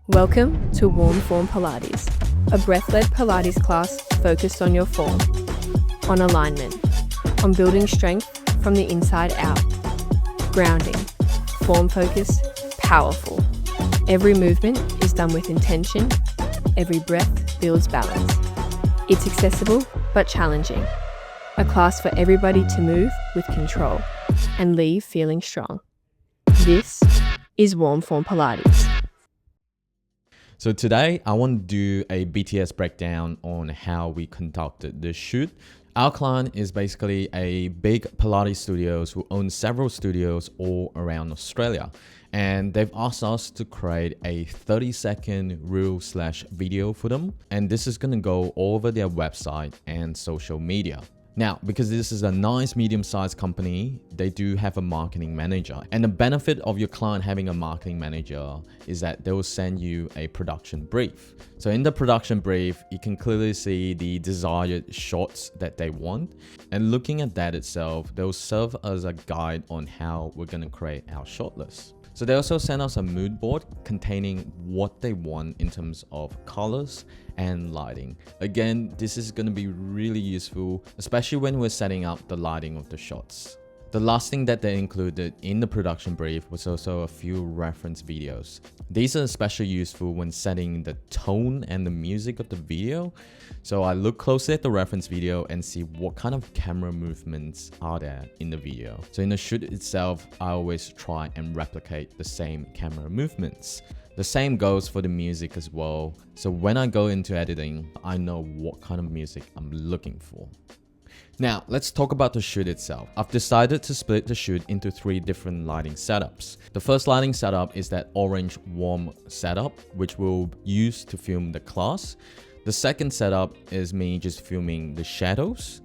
Welcome to Warm Form Pilates, a breath-led Pilates class focused on your form, on alignment, on building strength from the inside out, grounding, form-focused, powerful. Every movement is done with intention, every breath builds balance. It's accessible but challenging, a class for everybody to move with control and leave feeling strong. This is Warm Form Pilates. So today I want to do a BTS breakdown on how we conducted the shoot. Our client is basically a big Pilates studios who owns several studios all around Australia. And they've asked us to create a 30-second reel/video for them. And this is going to go all over their website and social media. Now, because this is a nice medium-sized company, they do have a marketing manager. And the benefit of your client having a marketing manager is that they will send you a production brief. So in the production brief, you can clearly see the desired shots that they want. And looking at that itself, they'll serve as a guide on how we're going to create our shot list. So they also sent us a mood board containing what they want in terms of colors and lighting. Again, this is going to be really useful, especially when we're setting up the lighting of the shots. The last thing that they included in the production brief was also a few reference videos. These are especially useful when setting the tone and the music of the video. So I look closely at the reference video and see what kind of camera movements are there in the video. So in the shoot itself, I always try and replicate the same camera movements. The same goes for the music as well. So when I go into editing, I know what kind of music I'm looking for. Now, let's talk about the shoot itself. I've decided to split the shoot into 3 different lighting setups. The first lighting setup is that orange warm setup, which we'll use to film the class. The second setup is me just filming the shadows.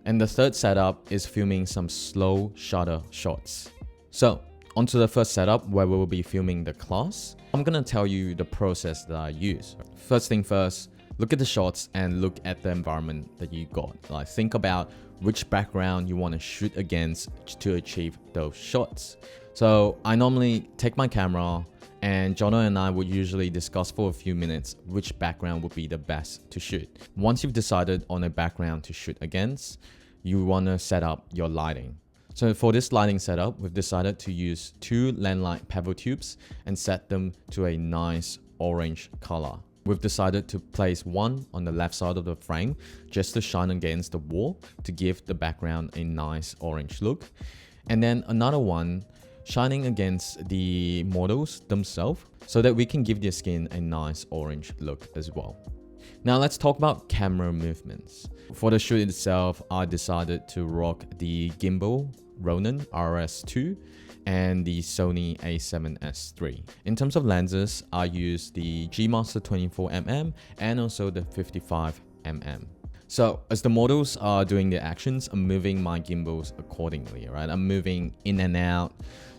And the third setup is filming some slow shutter shots. So, onto the first setup where we will be filming the class. I'm gonna tell you the process that I use. First thing first, look at the shots and look at the environment that you got. Like, think about which background you want to shoot against to achieve those shots. So I normally take my camera and Jono and I would usually discuss for a few minutes which background would be the best to shoot. Once you've decided on a background to shoot against, you want to set up your lighting. So for this lighting setup, we've decided to use 2 Landlight pebble tubes and set them to a nice orange color. We've decided to place one on the left side of the frame just to shine against the wall to give the background a nice orange look. And then another one shining against the models themselves so that we can give their skin a nice orange look as well. Now let's talk about camera movements. For the shoot itself, I decided to rock the gimbal Ronin RS2 and the Sony a7siii. In terms of lenses, I use the G Master 24mm and also the 55mm. So as the models are doing their actions, I'm moving my gimbals accordingly, right? I'm moving in and out,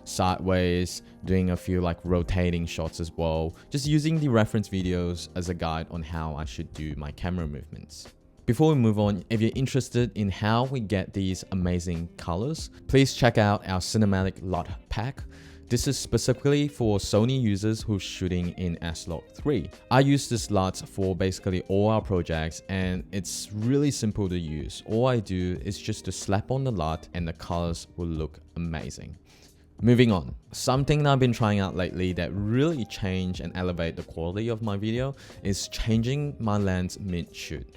sideways, doing a few like rotating shots as well, just using the reference videos as a guide on how I should do my camera movements. Before we move on, if you're interested in how we get these amazing colors, please check out our cinematic LUT pack. This is specifically for Sony users who's shooting in S-Log3. I use this LUT for basically all our projects and it's really simple to use. All I do is just to slap on the LUT and the colors will look amazing. Moving on, something that I've been trying out lately that really change and elevate the quality of my video is changing my lens mid-shoot.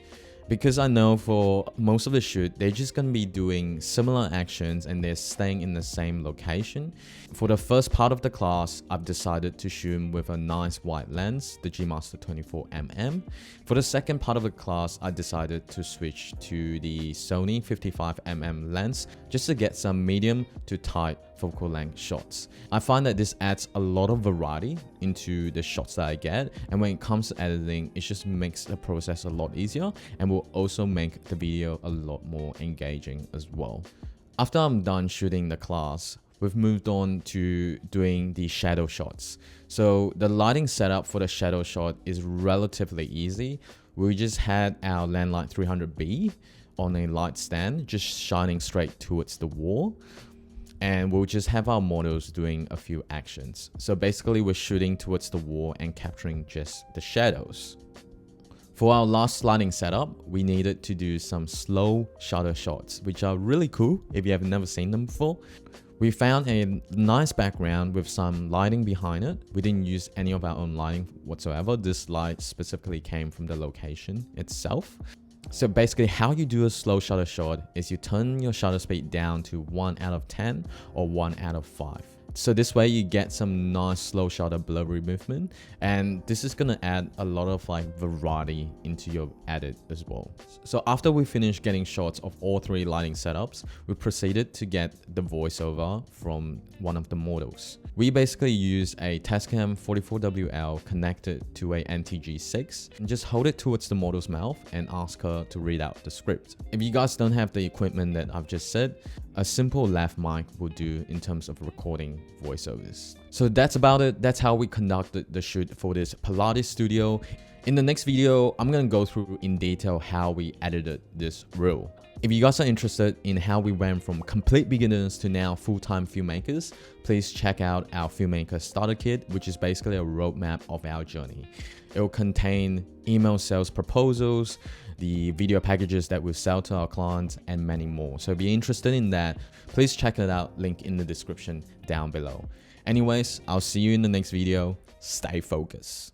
Because I know for most of the shoot, they're just going to be doing similar actions and they're staying in the same location. For the first part of the class, I've decided to shoot with a nice wide lens, the G Master 24mm. For the second part of the class, I decided to switch to the Sony 55mm lens just to get some medium to tight focal length shots. I find that this adds a lot of variety into the shots that I get, and when it comes to editing, it just makes the process a lot easier and will also make the video a lot more engaging as well. After I'm done shooting the class, we've moved on to doing the shadow shots. So the lighting setup for the shadow shot is relatively easy. We just had our Landlight 300B on a light stand, just shining straight towards the wall. and we'll just have our models doing a few actions. So basically we're shooting towards the wall and capturing just the shadows. For our last sliding setup, we needed to do some slow shutter shots, which are really cool if you have never seen them before. We found a nice background with some lighting behind it. We didn't use any of our own lighting whatsoever. This light specifically came from the location itself. So basically how you do a slow shutter shot is you turn your shutter speed down to 1/10 or 1/5. So this way you get some nice slow shutter blurry movement, and this is gonna add a lot of like variety into your edit as well. So after we finished getting shots of all three lighting setups, we proceeded to get the voiceover from one of the models. We basically use a Tascam 44WL connected to a NTG6 and just hold it towards the model's mouth and ask her to read out the script. If you guys don't have the equipment that I've just said, a simple lav mic will do in terms of recording voiceovers. So that's about it. That's how we conducted the shoot for this Pilates studio. In the next video, I'm gonna go through in detail how we edited this reel. If you guys are interested in how we went from complete beginners to now full-time filmmakers, please check out our Filmmaker Starter Kit, which is basically a roadmap of our journey. It will contain email sales proposals, the video packages that we sell to our clients, and many more. So if you're interested in that, please check it out, link in the description down below. Anyways, I'll see you in the next video. Stay focused.